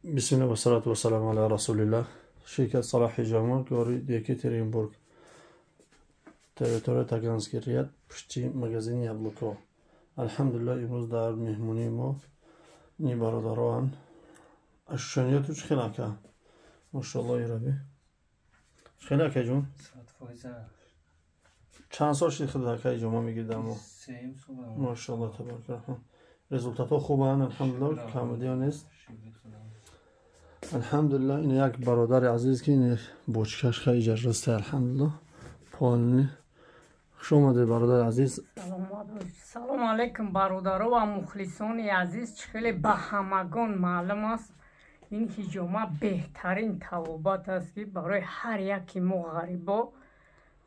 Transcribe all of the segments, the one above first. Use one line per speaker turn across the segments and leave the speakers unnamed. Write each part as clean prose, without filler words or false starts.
Bismillah ve salatu ve selamu ala Resulillah. Şirket Salah Hijama Gori Yekaterinburg. Teritoriya Taganski Riyad Pshti magazin Yabloko. Elhamdülillah imroz dar mehmuni mo ni baradaran. Ashshoniyat uch khilaka. Mashallah ya Rabbi. Khilaka jun. چند سال شد خدمت جمعه میگیردم و ماشاءالله تبارک الرحمن رزولتات ها خوبن الحمدلله کامدی ها نیست الحمدلله این یک برادر عزیز که این بوچکش خیلی جرسته الحمدلله پالنی خوش اومده برادر عزیز
سلام علیکم برادرها و مخلصان عزیز خیلی به همگان معلوم است این هجومه بهترین توابت است که برای هر یکی ما غریبا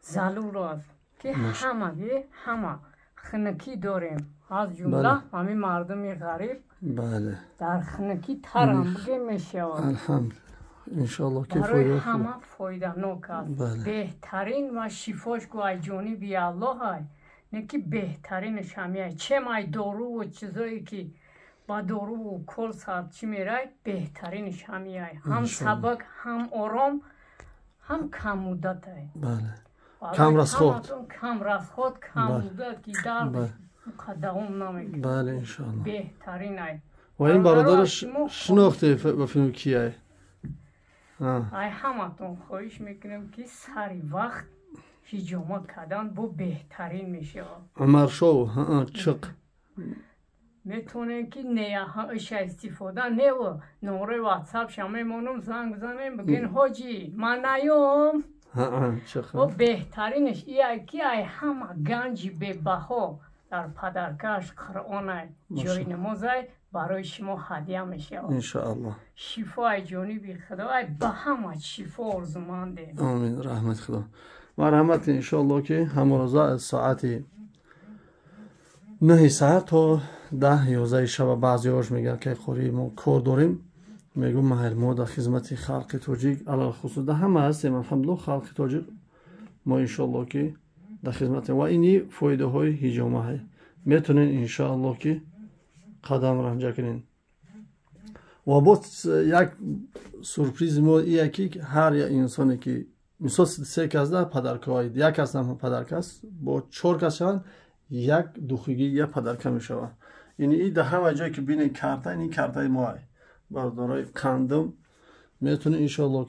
ضرور است که همه خنکی داریم از جمله همه مردم غریب در خنکی ترم بگه میشود
الحمد انشالله که
برای همه فایده ناک است بهترین و شفاش گوی جانبی الله های نه که بهترینش همیه چه مای دارو و چیزایی که با دارو و کل سرد چی میره بهترینش همیه هم سبک هم آرام هم کم مدت های
کم رسخود
کم مدت که در قدم نمیگه
بله انشالله
بهترین های
و این برادرش شناخته و فیلم کیه
ای همتون خواهش میکنم که سری وقت هجومه کردن با بهترین میشه
عمر شو چق
میتونه که نیهاش استفاده نه و نمره واتساپ شما مونم زنگ بزنیم بگین حاجی من نیام و بهترینش ایه که ای همه گنجی به بها در پدرکش قرآن جای نمازه برای شما هدیه میشه
انشاءالله
شفای جانبی خدا ای به همه شفا آرزومنده
آمین رحمت خدا و رحمت انشاءالله که همه روزه از ساعت 9 ساعت تا 10-11 شب بعضی هاش میگن که خوری ما کار داریم میگم مهر ما در خدمت خلق تاجیک علاوه خصوص ده همه هستیم الحمدلله خلق تاجیک ما انشاءالله که در خدمت و اینی فایده های هجامه های میتونین انشاءالله که قدم رنجه کنین و باز یک سورپریز ما ایه که هر انسانی که مثلا 3 کس ده پدرکه های یک کس هم پدرکه است با 4 کس شوند یک دوخیگی یک پدرکه می شود یعنی این ده همه جایی که بینید کرده این کرده ما های بردارای قندم میتونه انشاءالله